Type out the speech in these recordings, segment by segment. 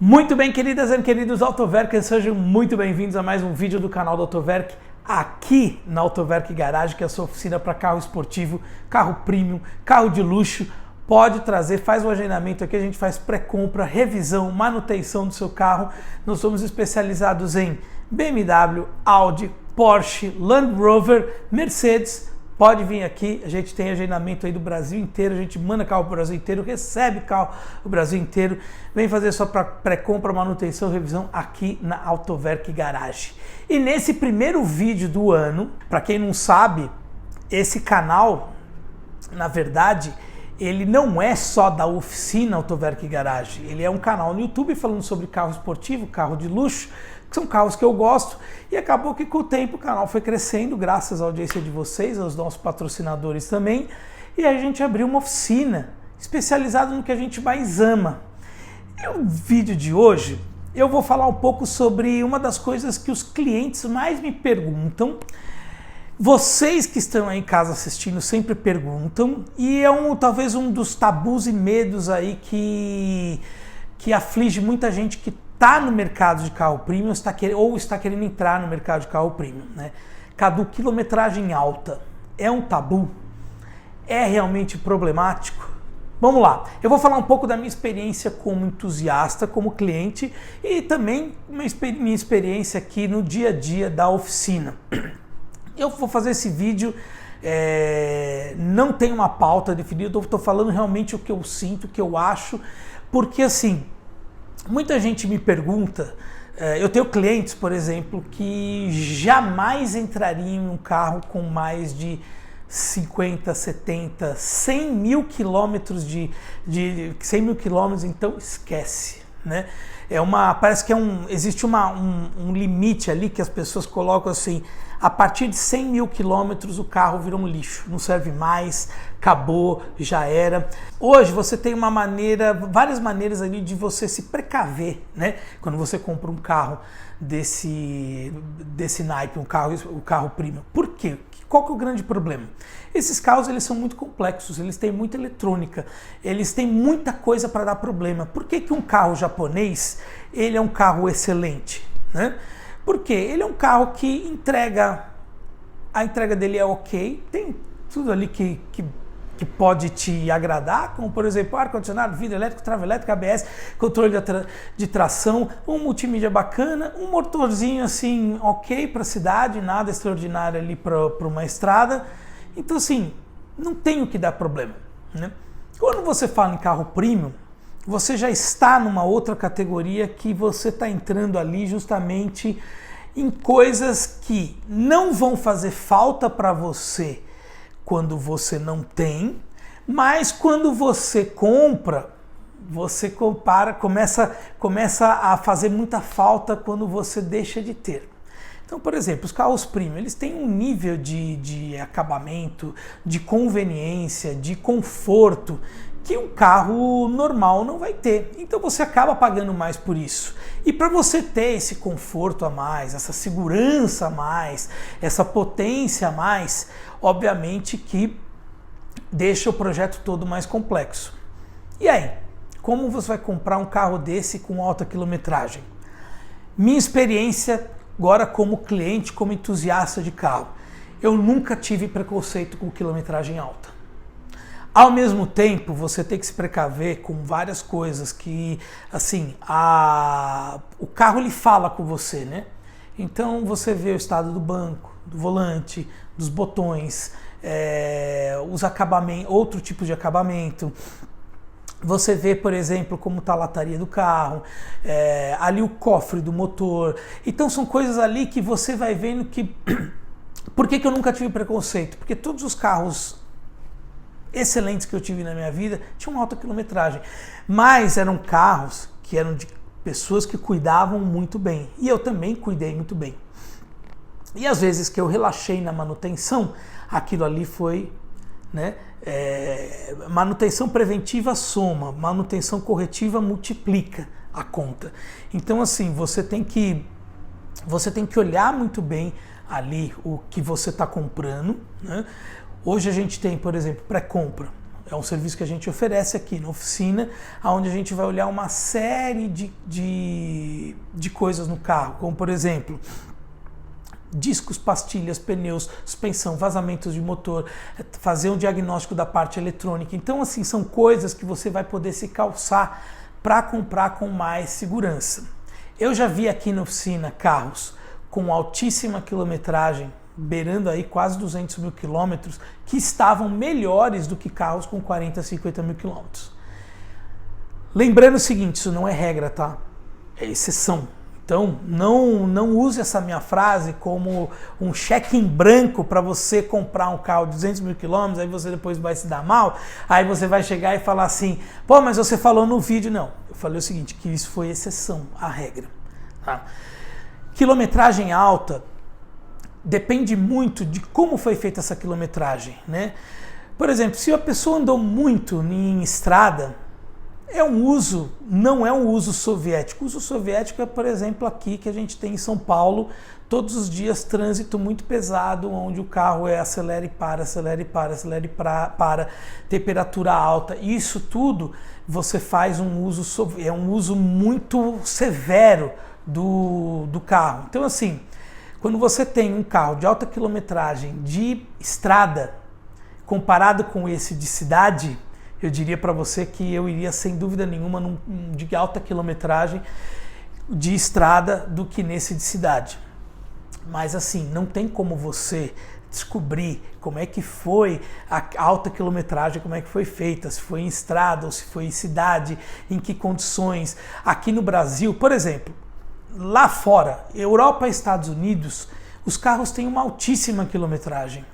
Muito bem, queridas e queridos Autoverkers, sejam muito bem-vindos a mais um vídeo do canal do Autoverk, aqui na Autoverk Garage, que é a sua oficina para carro esportivo, carro premium, carro de luxo. Pode trazer, faz o agendamento aqui, a gente faz pré-compra, revisão, manutenção do seu carro. Nós somos especializados em BMW, Audi, Porsche, Land Rover, Mercedes. Pode vir aqui, a gente tem agendamento aí do Brasil inteiro, a gente manda carro para o Brasil inteiro, recebe carro do Brasil inteiro. Vem fazer sua pré-compra, manutenção, revisão aqui na Autoverk Garage. E nesse primeiro vídeo do ano, para quem não sabe, esse canal, na verdade, ele não é só da oficina Autoverk Garage, ele é um canal no YouTube falando sobre carro esportivo, carro de luxo, que são carros que eu gosto, e acabou que com o tempo o canal foi crescendo, graças à audiência de vocês, aos nossos patrocinadores também, e a gente abriu uma oficina especializada no que a gente mais ama. E o vídeo de hoje eu vou falar um pouco sobre uma das coisas que os clientes mais me perguntam. Vocês que estão aí em casa assistindo sempre perguntam, e é talvez um dos tabus e medos aí que aflige muita gente que está no mercado de carro premium ou está querendo entrar no mercado de carro premium, né? Cadu, quilometragem alta é um tabu? É realmente problemático? Vamos lá, eu vou falar um pouco da minha experiência como entusiasta, como cliente, e também minha experiência aqui no dia a dia da oficina. Eu vou fazer esse vídeo, não tem uma pauta definida, eu estou falando realmente o que eu sinto, o que eu acho, porque assim, muita gente me pergunta, eu tenho clientes, por exemplo, que jamais entrariam em um carro com mais de 50, 70, 100 mil quilômetros de 100 mil quilômetros, então esquece, né? Parece que existe um limite ali que as pessoas colocam assim, a partir de 100 mil quilômetros o carro vira um lixo, não serve mais, acabou, já era. Hoje você tem várias maneiras ali de você se precaver, né? Quando você compra um carro desse naipe, um carro premium. Por quê? Qual que é o grande problema? Esses carros eles são muito complexos, eles têm muita eletrônica, eles têm muita coisa para dar problema. Por que um carro japonês ele é um carro excelente, né? Porque ele é um carro que a entrega dele é ok, tem tudo ali que pode te agradar, como por exemplo ar-condicionado, vidro elétrico, trava elétrica, ABS, controle de tração, um multimídia bacana, um motorzinho assim ok para a cidade, nada extraordinário ali para uma estrada. Então assim, não tem o que dar problema, né? Quando você fala em carro premium, você já está numa outra categoria que você está entrando ali justamente em coisas que não vão fazer falta para você quando você não tem, mas quando você compra, você começa a fazer muita falta quando você deixa de ter. Então, por exemplo, os carros premium, eles têm um nível de acabamento, de conveniência, de conforto, que um carro normal não vai ter. Então você acaba pagando mais por isso. E para você ter esse conforto a mais, essa segurança a mais, essa potência a mais, obviamente que deixa o projeto todo mais complexo. E aí, como você vai comprar um carro desse com alta quilometragem? Minha experiência agora como cliente, como entusiasta de carro, eu nunca tive preconceito com quilometragem alta. Ao mesmo tempo, você tem que se precaver com várias coisas que, assim, o carro ele fala com você, né? Então você vê o estado do banco, do volante, dos botões, os acabamentos, outro tipo de acabamento. Você vê, por exemplo, como está a lataria do carro, ali o cofre do motor. Então são coisas ali que você vai vendo que... Por que eu nunca tive preconceito? Porque todos os carros excelentes que eu tive na minha vida tinham uma alta quilometragem, mas eram carros que eram de pessoas que cuidavam muito bem, e eu também cuidei muito bem. E às vezes que eu relaxei na manutenção, aquilo ali foi, né, manutenção preventiva soma, manutenção corretiva multiplica a conta. Então assim, você tem que olhar muito bem ali o que você está comprando, né? Hoje a gente tem, por exemplo, pré-compra. É um serviço que a gente oferece aqui na oficina, onde a gente vai olhar uma série de coisas no carro, como por exemplo, discos, pastilhas, pneus, suspensão, vazamentos de motor, fazer um diagnóstico da parte eletrônica. Então, assim, são coisas que você vai poder se calçar para comprar com mais segurança. Eu já vi aqui na oficina carros com altíssima quilometragem, beirando aí quase 200 mil quilômetros, que estavam melhores do que carros com 40, 50 mil quilômetros. Lembrando o seguinte, isso não é regra, tá? É exceção. Então, não use essa minha frase como um cheque em branco para você comprar um carro de 200 mil quilômetros, aí você depois vai se dar mal, aí você vai chegar e falar assim, pô, mas você falou no vídeo. Não, eu falei o seguinte, que isso foi exceção à regra. Tá? Quilometragem alta depende muito de como foi feita essa quilometragem, né? Por exemplo, se a pessoa andou muito em estrada, não é um uso soviético. O uso soviético é, por exemplo, aqui que a gente tem em São Paulo, todos os dias trânsito muito pesado, onde o carro acelera e para, acelera e para, acelera e para, temperatura alta. Isso tudo você faz um uso muito severo do carro. Então, assim, quando você tem um carro de alta quilometragem de estrada, comparado com esse de cidade, eu diria para você que eu iria sem dúvida nenhuma de alta quilometragem de estrada do que nesse de cidade. Mas assim, não tem como você descobrir como é que foi a alta quilometragem, como é que foi feita, se foi em estrada ou se foi em cidade, em que condições. Aqui no Brasil, por exemplo, lá fora, Europa e Estados Unidos, os carros têm uma altíssima quilometragem.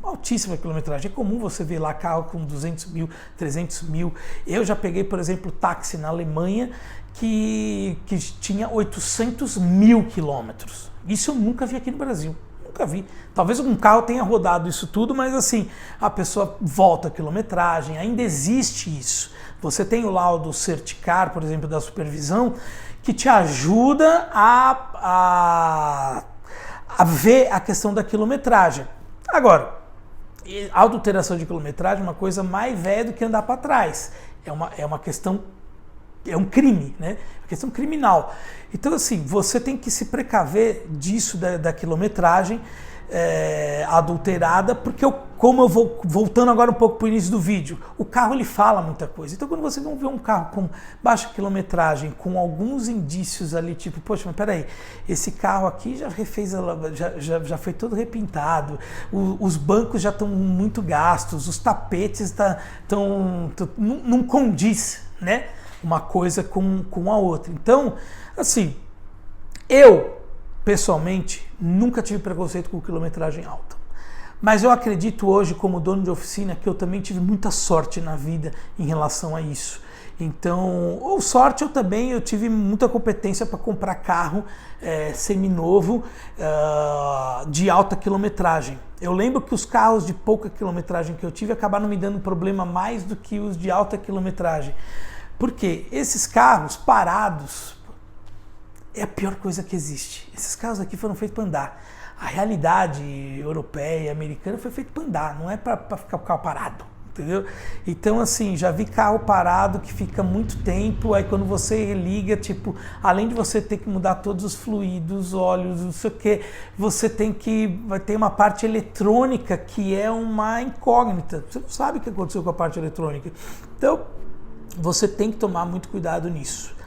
Altíssima quilometragem. É comum você ver lá carro com 200 mil, 300 mil. Eu já peguei, por exemplo, táxi na Alemanha que tinha 800 mil quilômetros. Isso eu nunca vi aqui no Brasil. Nunca vi. Talvez um carro tenha rodado isso tudo, mas assim, a pessoa volta a quilometragem. Ainda existe isso. Você tem o laudo Certicar, por exemplo, da supervisão, que te ajuda a ver a questão da quilometragem. Agora, a adulteração de quilometragem é uma coisa mais velha do que andar para trás. É uma questão, é um crime, né? É uma questão criminal. Então, assim, você tem que se precaver disso, da quilometragem adulterada, porque como eu vou voltando agora um pouco para o início do vídeo, o carro ele fala muita coisa. Então, quando você não vê um carro com baixa quilometragem, com alguns indícios ali, tipo, poxa, mas peraí, esse carro aqui já refez, já foi todo repintado, os bancos já estão muito gastos, os tapetes não condiz, né? Uma coisa com a outra. Então, assim, eu pessoalmente nunca tive preconceito com quilometragem alta. Mas eu acredito hoje, como dono de oficina, que eu também tive muita sorte na vida em relação a isso. Então, ou sorte, eu tive muita competência para comprar carro seminovo de alta quilometragem. Eu lembro que os carros de pouca quilometragem que eu tive acabaram me dando problema mais do que os de alta quilometragem. Porque esses carros parados é a pior coisa que existe. Esses carros aqui foram feitos para andar. A realidade europeia e americana foi feita para andar, não é para ficar o carro parado, entendeu? Então, assim, já vi carro parado que fica muito tempo, aí quando você liga, tipo, além de você ter que mudar todos os fluidos, óleos, não sei o que, vai ter uma parte eletrônica que é uma incógnita. Você não sabe o que aconteceu com a parte eletrônica. Então, você tem que tomar muito cuidado nisso.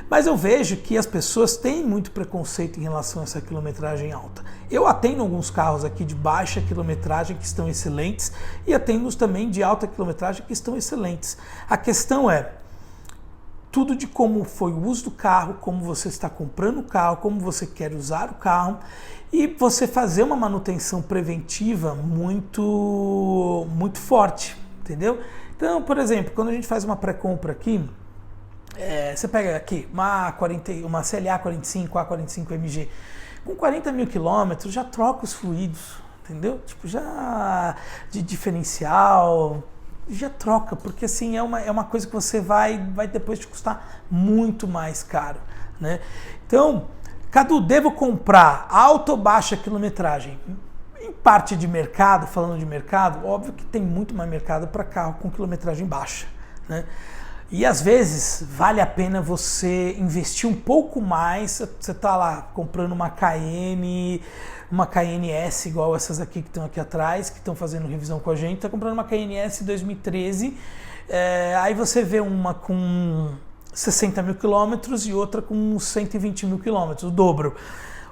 Mas eu vejo que as pessoas têm muito preconceito em relação a essa quilometragem alta. Eu atendo alguns carros aqui de baixa quilometragem que estão excelentes e atendo também de alta quilometragem que estão excelentes. A questão é tudo de como foi o uso do carro, como você está comprando o carro, como você quer usar o carro e você fazer uma manutenção preventiva muito forte, entendeu? Então, por exemplo, quando a gente faz uma pré-compra aqui, você pega aqui uma CLA 45, A45 MG, com 40 mil quilômetros, já troca os fluidos, entendeu? Tipo, já de diferencial, já troca, porque assim, é uma coisa que você vai depois te custar muito mais caro, né? Então, Cadu, devo comprar alta ou baixa quilometragem? Em parte de mercado, falando de mercado, óbvio que tem muito mais mercado para carro com quilometragem baixa, né? E às vezes vale a pena você investir um pouco mais. Você está lá comprando uma Cayenne S igual essas aqui que estão aqui atrás, que estão fazendo revisão com a gente, está comprando uma Cayenne S 2013, aí você vê uma com 60 mil quilômetros e outra com 120 mil quilômetros, o dobro.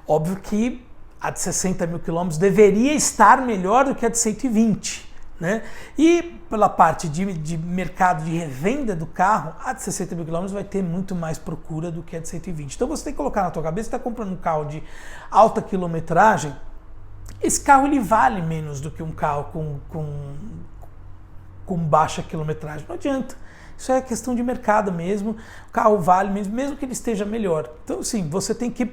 Óbvio que a de 60 mil quilômetros deveria estar melhor do que a de 120, né? E pela parte de mercado de revenda do carro, a de 60 mil quilômetros vai ter muito mais procura do que a de 120. Então você tem que colocar na tua cabeça, você está comprando um carro de alta quilometragem, esse carro ele vale menos do que um carro com baixa quilometragem. Não adianta. Isso é questão de mercado mesmo. O carro vale mesmo que ele esteja melhor. Então, sim, você tem que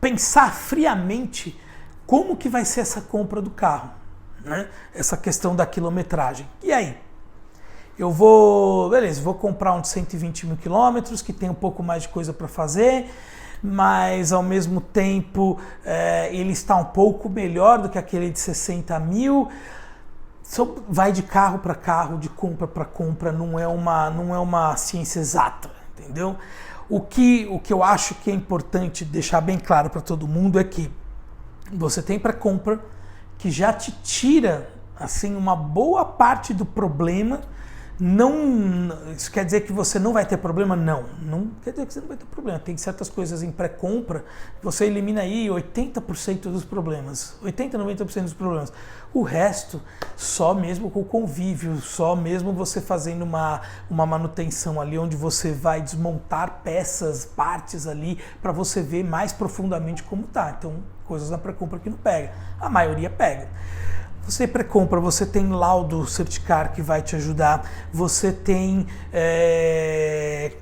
pensar friamente como que vai ser essa compra do carro, né? Essa questão da quilometragem. E aí? Eu vou comprar um de 120 mil quilômetros, que tem um pouco mais de coisa para fazer, mas ao mesmo tempo ele está um pouco melhor do que aquele de 60 mil. Vai de carro para carro, de compra para compra, não é uma ciência exata, entendeu? O que eu acho que é importante deixar bem claro para todo mundo é que você tem pré-compra que já te tira assim uma boa parte do problema. Isso quer dizer que você não vai ter problema? Não quer dizer que você não vai ter problema. Tem certas coisas em pré-compra, você elimina aí 80% dos problemas, 80%, 90% dos problemas. O resto, só mesmo com o convívio, só mesmo você fazendo uma manutenção ali, onde você vai desmontar peças, partes ali, para você ver mais profundamente como tá. Então, coisas na pré-compra que não pega. A maioria pega. Você pré-compra, você tem laudo Certicar que vai te ajudar, você tem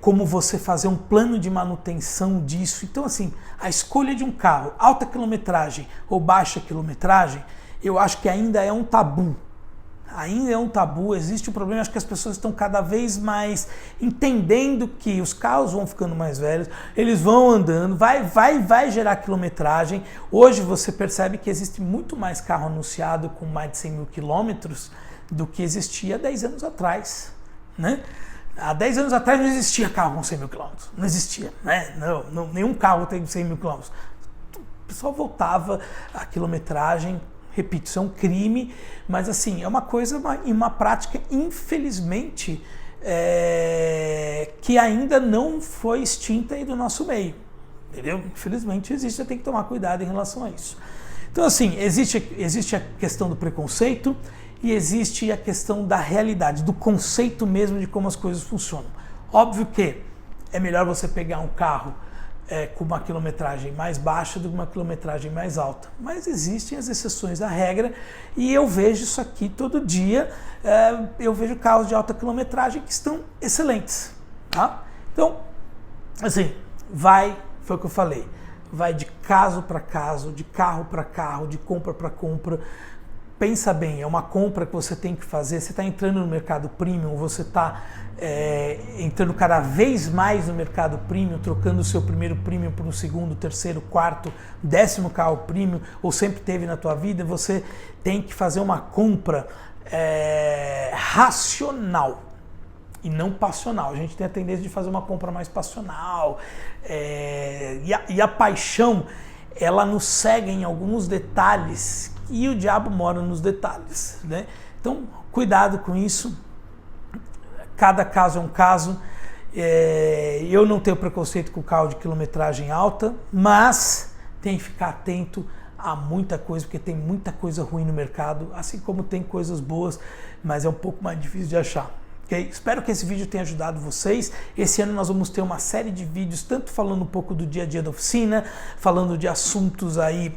como você fazer um plano de manutenção disso. Então, assim, a escolha de um carro, alta quilometragem ou baixa quilometragem, eu acho que ainda é um tabu. Ainda é um tabu, existe um problema, acho que as pessoas estão cada vez mais entendendo que os carros vão ficando mais velhos, eles vão andando, vai gerar quilometragem. Hoje você percebe que existe muito mais carro anunciado com mais de 100 mil quilômetros do que existia há 10 anos atrás, né? Há 10 anos atrás não existia carro com 100 mil quilômetros, não existia, né? Não, nenhum carro tem 100 mil quilômetros. O pessoal voltava a quilometragem. Repito, isso é um crime, mas assim, é uma coisa, uma prática, infelizmente, que ainda não foi extinta aí do nosso meio, entendeu? Infelizmente existe, você tem que tomar cuidado em relação a isso. Então, assim, existe a questão do preconceito e existe a questão da realidade, do conceito mesmo de como as coisas funcionam. Óbvio que é melhor você pegar um carro com uma quilometragem mais baixa do que uma quilometragem mais alta. Mas existem as exceções à regra e eu vejo isso aqui todo dia. Eu vejo carros de alta quilometragem que estão excelentes, tá? Então, assim, foi o que eu falei, vai de caso para caso, de carro para carro, de compra para compra. Pensa bem, é uma compra que você tem que fazer, você está entrando no mercado premium, você está entrando cada vez mais no mercado premium, trocando o seu primeiro premium por um segundo, terceiro, quarto, 10º carro premium, ou sempre teve na tua vida, você tem que fazer uma compra racional e não passional. A gente tem a tendência de fazer uma compra mais passional, e a paixão, ela nos cega em alguns detalhes, e o diabo mora nos detalhes, né? Então, cuidado com isso. Cada caso é um caso. Eu não tenho preconceito com carro de quilometragem alta, mas tem que ficar atento a muita coisa, porque tem muita coisa ruim no mercado, assim como tem coisas boas, mas é um pouco mais difícil de achar. Okay? Espero que esse vídeo tenha ajudado vocês. Esse ano nós vamos ter uma série de vídeos, tanto falando um pouco do dia a dia da oficina, falando de assuntos aí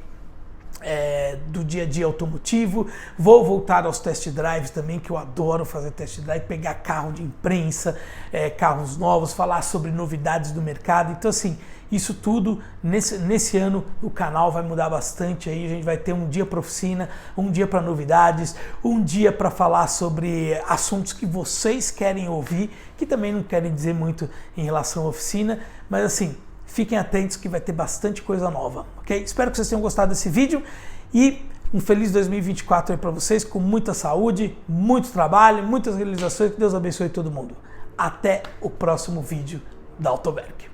do dia a dia automotivo. Vou voltar aos test drives também, que eu adoro fazer test drive, pegar carro de imprensa, carros novos, falar sobre novidades do mercado. Então, assim, isso tudo nesse ano o canal vai mudar bastante aí. A gente vai ter um dia para oficina, um dia para novidades, um dia para falar sobre assuntos que vocês querem ouvir, que também não querem dizer muito em relação à oficina, mas assim, Fiquem atentos que vai ter bastante coisa nova, ok? Espero que vocês tenham gostado desse vídeo e um feliz 2024 aí para vocês, com muita saúde, muito trabalho, muitas realizações, que Deus abençoe todo mundo. Até o próximo vídeo da Autoverk.